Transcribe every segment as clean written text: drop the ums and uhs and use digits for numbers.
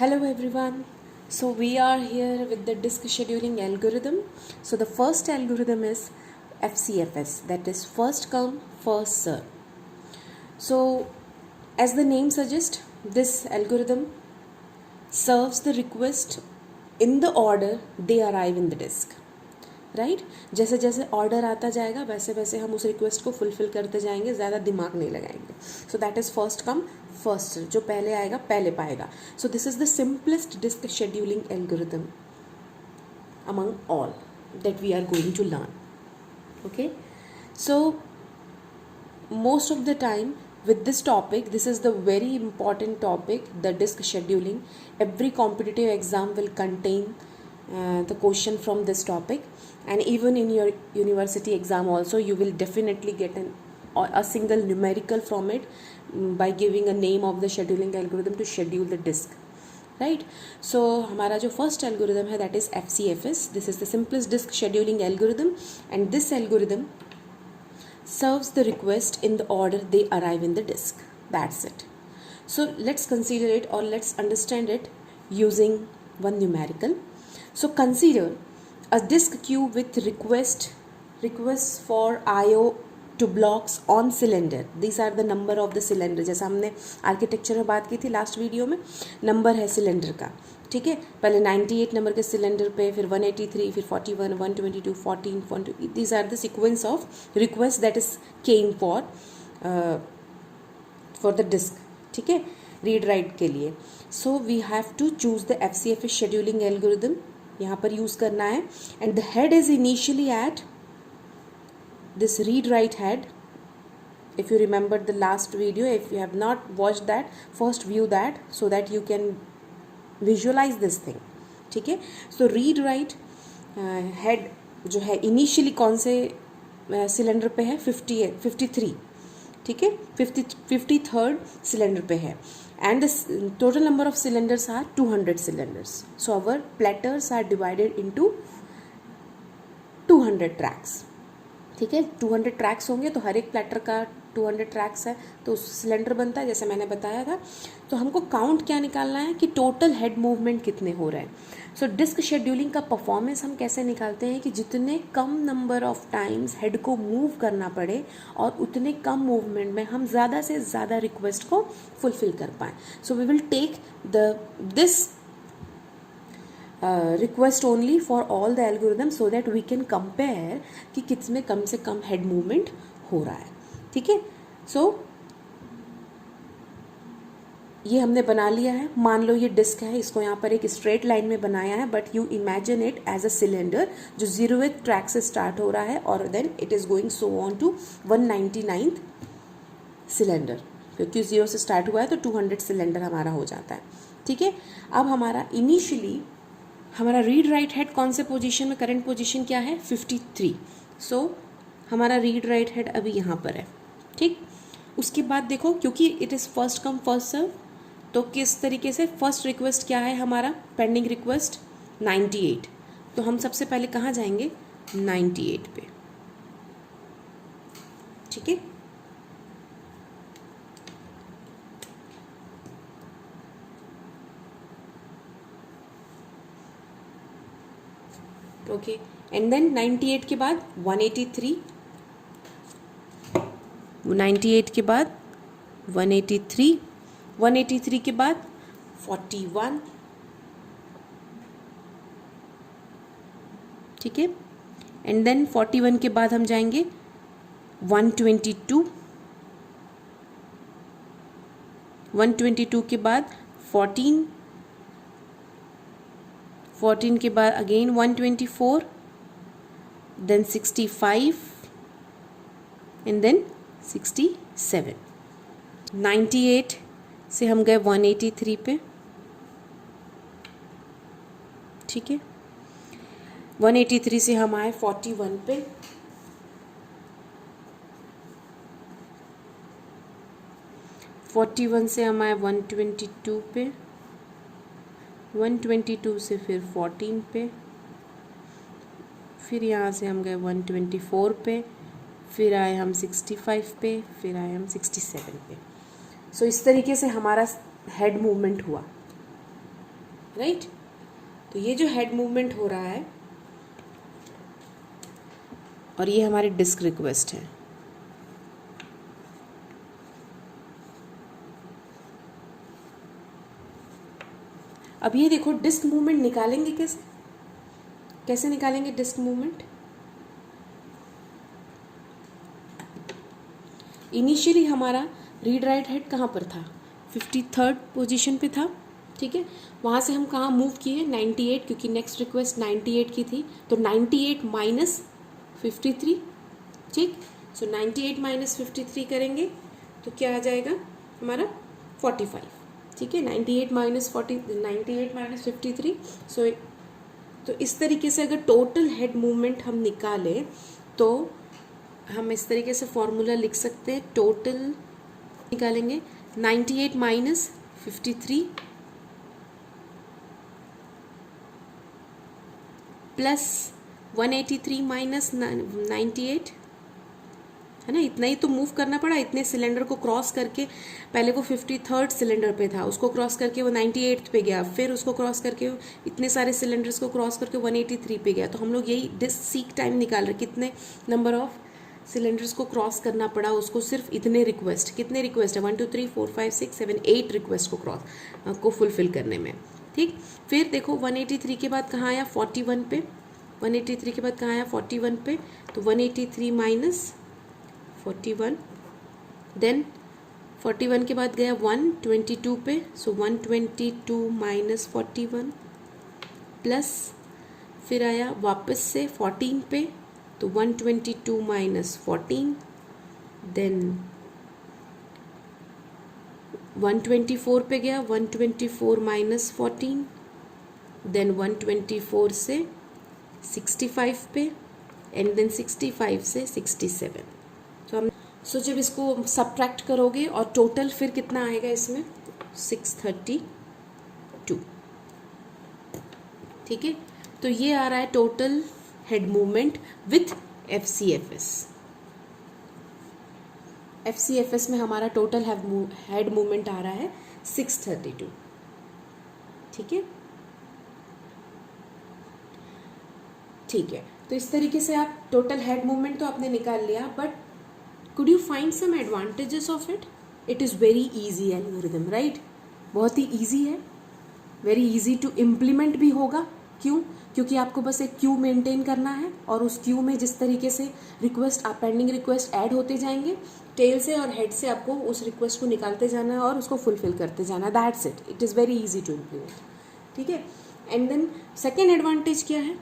Hello everyone. So we are here with the disk scheduling algorithm. So the first algorithm is FCFS, that is first come first serve. So as the name suggests, this algorithm serves the request in the order they arrive in the disk. Right जैसे जैसे order आता जाएगा वैसे वैसे हम उस request को fulfil करते जाएंगे, ज़्यादा दिमाग नहीं लगाएंगे. So that is first come first, जो पहले आएगा पहले पाएगा. So this is the simplest disk scheduling algorithm among all that we are going to learn. Okay, so most of the time with this topic, this is the very important topic, the disk scheduling. Every competitive exam will contain the question from this topic, and even in your university exam also you will definitely get a single numerical from it by giving a name of the scheduling algorithm to schedule the disk, right? So हमारा जो first algorithm है that is FCFS. This is the simplest disk scheduling algorithm, and this algorithm serves the request in the order they arrive in the disk. That's it. So let's consider it, or let's understand it using one numerical. So consider a disk queue with requests for IO to blocks on cylinder. These are the number of the cylinder. जैसा हमने architecture में बात की थी last video में, number है cylinder का. ठीक है, पहले 98 नंबर के सिलेंडर पे, फिर 183, फिर 41, 122, 14, 42. These are the sequence of request that is came for the disk. ठीक है, रीड राइट के लिए. So we have to choose the FCFS scheduling algorithm, यहाँ पर यूज करना है. And the head is initially at this read write head. If you remember the last video, if you have not watched that, first view that so that you can visualize this thing. ठीक है, so read write head जो है initially कौन से cylinder पे है, 53. ठीक है, 53rd सिलेंडर पे है. And the total number of cylinders are 200 cylinders. So our platters are divided into 200 tracks. ठीक है, 200 ट्रैक्स होंगे तो हर एक प्लेटर का 200 ट्रैक्स है तो सिलेंडर बनता है जैसे मैंने बताया था. तो हमको काउंट क्या निकालना है कि टोटल हेड मूवमेंट कितने हो रहे हैं. सो डिस्क शेड्यूलिंग का परफॉर्मेंस हम कैसे निकालते हैं कि जितने कम नंबर ऑफ टाइम्स हेड को मूव करना पड़े और उतने कम मूवमेंट में हम ज़्यादा से ज़्यादा रिक्वेस्ट को फुलफिल कर पाएँ. So we will take this request only for all the algorithms so that we can compare कि किसमें कम से कम head movement हो रहा है. ठीक है, so ये हमने बना लिया है. मान लो ये डिस्क है, इसको यहाँ पर एक स्ट्रेट लाइन में बनाया है, but you imagine it as a cylinder जो 0th ट्रैक से स्टार्ट हो रहा है और then it is going so on to 199th cylinder, क्योंकि 0 से स्टार्ट हुआ है तो 200 सिलेंडर हमारा हो जाता है. ठीक है, अब हमारा इनिशियली हमारा रीड राइट हेड कौन से पोजीशन में, करंट पोजीशन क्या है 53. सो हमारा रीड राइट हेड अभी यहाँ पर है. ठीक, उसके बाद देखो क्योंकि it is first come first serve, तो किस तरीके से फर्स्ट रिक्वेस्ट क्या है हमारा पेंडिंग रिक्वेस्ट 98. तो हम सबसे पहले कहाँ जाएंगे 98 पे. ठीक है, ओके, एंड देन 98 के बाद 183, 98 के बाद 183, 183 के बाद 41. ठीक है, एंड देन 41 के बाद हम जाएंगे 122, 122 के बाद 14, 14 के बाद अगेन 124, देन 65 एंड देन 67. 98 से हम गए 183 पे. ठीक है, 183 से हम आए 41 पे. 41 से हम आए 122 पे. 122 से फिर 14 पे, फिर यहाँ से हम गए 124 पे, फिर आए हम 65 पे, फिर आए हम 67 पे. सो इस तरीके से हमारा हेड मूवमेंट हुआ. राइट। तो ये जो हेड मूवमेंट हो रहा है और ये हमारी डिस्क रिक्वेस्ट है। अब ये देखो डिस्क मूवमेंट निकालेंगे कैसे, कैसे निकालेंगे डिस्क मूवमेंट। इनिशियली हमारा रीड राइट हेड कहाँ पर था, 53rd पोजीशन पे था, ठीक है। वहाँ से हम कहाँ मूव किए, 98, क्योंकि नेक्स्ट रिक्वेस्ट 98 की थी, तो 98 माइनस 53, ठीक। सो 98 माइनस 53 करेंगे तो क्या आ जाएगा हमारा 45, ठीक है। 98 माइनस 53, सो तो इस तरीके से अगर टोटल हेड मूवमेंट हम निकालें तो हम इस तरीके से फॉर्मूला लिख सकते हैं। टोटल निकालेंगे 98 माइनस 53 प्लस 183 माइनस 98, है ना। इतना ही तो मूव करना पड़ा, इतने सिलेंडर को क्रॉस करके। पहले वो 53rd सिलेंडर पे था, उसको क्रॉस करके वो 98th पे गया, फिर उसको क्रॉस करके इतने सारे सिलेंडर्स को क्रॉस करके 183 पे गया। तो हम लोग यही सीक टाइम निकाल रहे, कितने नंबर ऑफ सिलेंडर्स को क्रॉस करना पड़ा उसको, सिर्फ इतने रिक्वेस्ट, कितने रिक्वेस्ट है 1 2 3 4 5 6 7 8 रिक्वेस्ट को क्रॉस को फुलफिल करने में, ठीक। फिर देखो 183 के बाद कहाँ आया 41 पे, 183 के बाद कहाँ आया 41 पे, तो 183 माइनस 41, देन 41 के बाद गया 122 पे, सो 122 माइनस 41 प्लस फिर आया वापस से 14 पे, तो 122 माइनस 14, देन 124 पे गया, 124 माइनस 14, देन 124 से 65 पे, एंड देन 65 से 67। तो हम जब इसको सब्ट्रैक्ट करोगे और टोटल फिर कितना आएगा इसमें 632, ठीक है। तो ये आ रहा है total head movement with FCFS। FCFS में हमारा टोटल हेड मूवमेंट आ रहा है 632, ठीक है। ठीक है, तो इस तरीके से आप टोटल हेड मूवमेंट तो आपने निकाल लिया, but could you find some advantages of it? It is very easy algorithm, right? बहुत ही easy है, very easy to implement भी होगा। क्यों? क्योंकि आपको बस एक क्यू मेंटेन करना है और उस क्यू में जिस तरीके से रिक्वेस्ट पेंडिंग रिक्वेस्ट ऐड होते जाएंगे, टेल से और हेड से आपको उस रिक्वेस्ट को निकालते जाना है और उसको फुलफिल करते जाना है। That's it, it is very easy to implement, ठीक है। एंड देन सेकेंड एडवांटेज क्या है,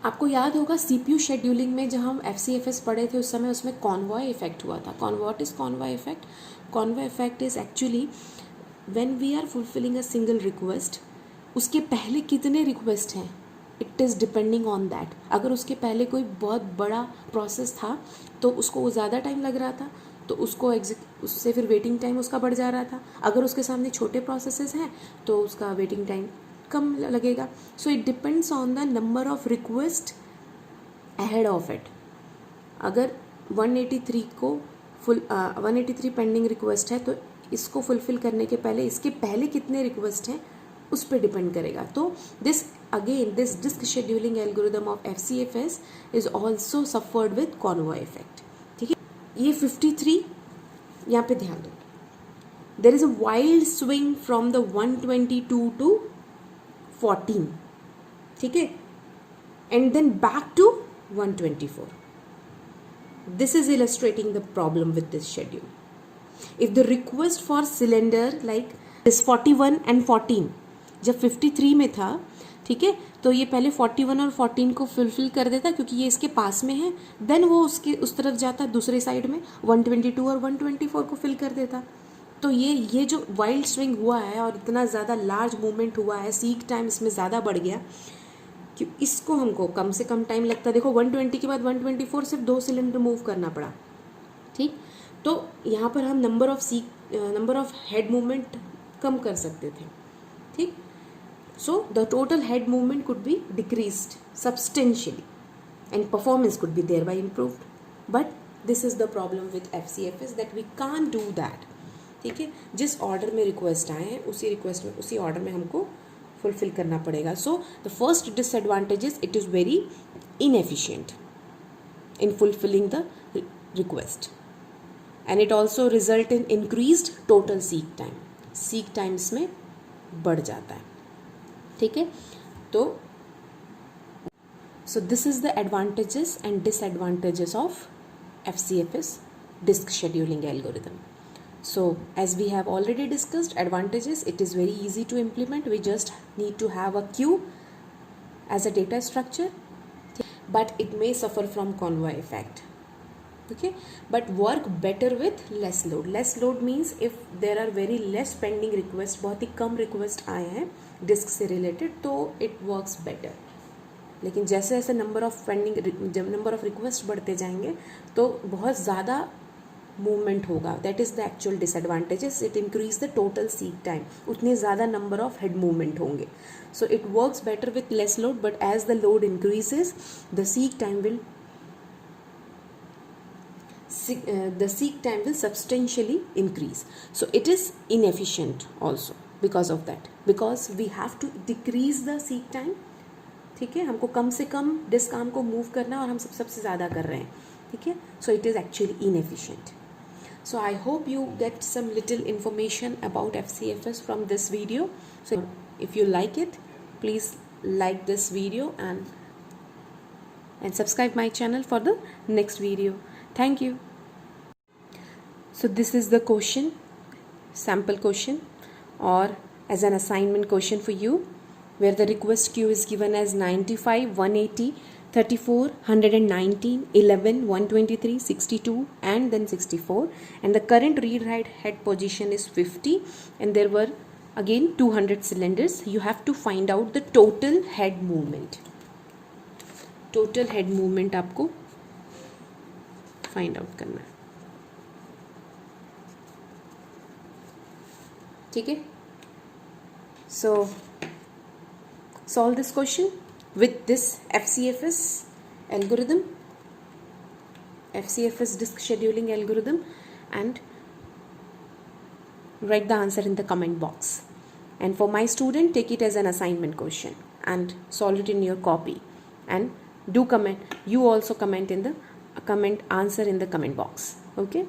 आपको याद होगा CPU शेड्यूलिंग में जब हम FCFS पढ़े थे उस समय उसमें कॉन्वॉय इफेक्ट हुआ था। What is convoy effect? Convoy effect is actually when we are fulfilling a single request, उसके पहले कितने रिक्वेस्ट हैं, it is depending on that. अगर उसके पहले कोई बहुत बड़ा प्रोसेस था तो उसको वो ज़्यादा टाइम लग रहा था, तो उसको उससे फिर वेटिंग टाइम उसका बढ़ जा रहा था। अगर उसके सामने छोटे प्रोसेसेस हैं तो उसका वेटिंग टाइम कम लगेगा। So it depends on the number of request ahead of it. अगर 183 को 183 पेंडिंग रिक्वेस्ट है तो इसको फुलफिल करने के पहले इसके पहले कितने रिक्वेस्ट हैं उस पर डिपेंड करेगा। तो this disk scheduling algorithm of FCFS is also suffered with convoy effect, ठीक है। ये 53, यहाँ पे ध्यान दो, there is a wild swing from the 122 to 14, ठीक है, and then back to 124. This is illustrating the problem with this schedule. If the request for cylinder like this 41 and 14 जब 53 में था, ठीक है, तो ये पहले 41 और 14 को फुलफिल कर देता क्योंकि ये इसके पास में है, देन वो उसके उस तरफ जाता दूसरे साइड में 122 और 124 को फिल कर देता। तो ये जो वाइल्ड स्विंग हुआ है और इतना ज़्यादा लार्ज मूवमेंट हुआ है, सीक टाइम इसमें ज़्यादा बढ़ गया कि इसको हमको कम से कम टाइम लगता है। देखो 120 के बाद 124 सिर्फ 2 सिलेंडर मूव करना पड़ा, ठीक। तो यहाँ पर हम नंबर ऑफ हेड मूवमेंट कम कर सकते थे, ठीक। So the total head movement could be decreased substantially and performance could be thereby improved, but this is the problem with FCFS that we can't do that, ठीक है। जिस order में request आए हैं उसी ऑर्डर में हमको fulfil करना पड़ेगा. So the first disadvantage is it is very inefficient in fulfilling the request, and it also result in increased total seek time. seek time इसमें बढ़ जाता है. ठीक है, तो so this is the advantages and disadvantages of FCFS disk scheduling algorithm. So as we have already discussed, advantages, it is very easy to implement. We just need to have a queue as a data structure, but it may suffer from convoy effect. Okay, but work better with less load. Less load means if there are very less pending requests, बहुत ही कम request आए हैं disk से related, तो it works better. लेकिन जैसे जैसे number of pending, जब number of request बढ़ते जाएंगे तो बहुत ज़्यादा मूवमेंट होगा. That is the actual disadvantages. It increase the total seek time. उतने ज़्यादा नंबर ऑफ हेड मूवमेंट होंगे. So it works better with less load, but as the load increases the seek time will substantially increase. So it is inefficient also because of that, because we have to decrease the seek time. ठीक है, हमको कम से कम disk arm को move करना है और हम सबसे ज़्यादा कर रहे हैं. ठीक है, so it is actually inefficient. So I hope you get some little information about FCFS from this video. So if you like it, please like this video and subscribe my channel for the next video. Thank you. So this is the question, sample question, or as an assignment question for you, where the request queue is given as 95, 180, 34, 119, 11, 123, 62 and then 64, and the current read write head position is 50, and there were again 200 cylinders. You have to find out the total head movement. Total head movement आपको find out करना है. ठीक है, so solve this question with this FCFS algorithm, FCFS disk scheduling algorithm, and write the answer in the comment box. And for my student, take it as an assignment question and solve it in your copy, and do comment. You also comment in the answer in the comment box. Okay.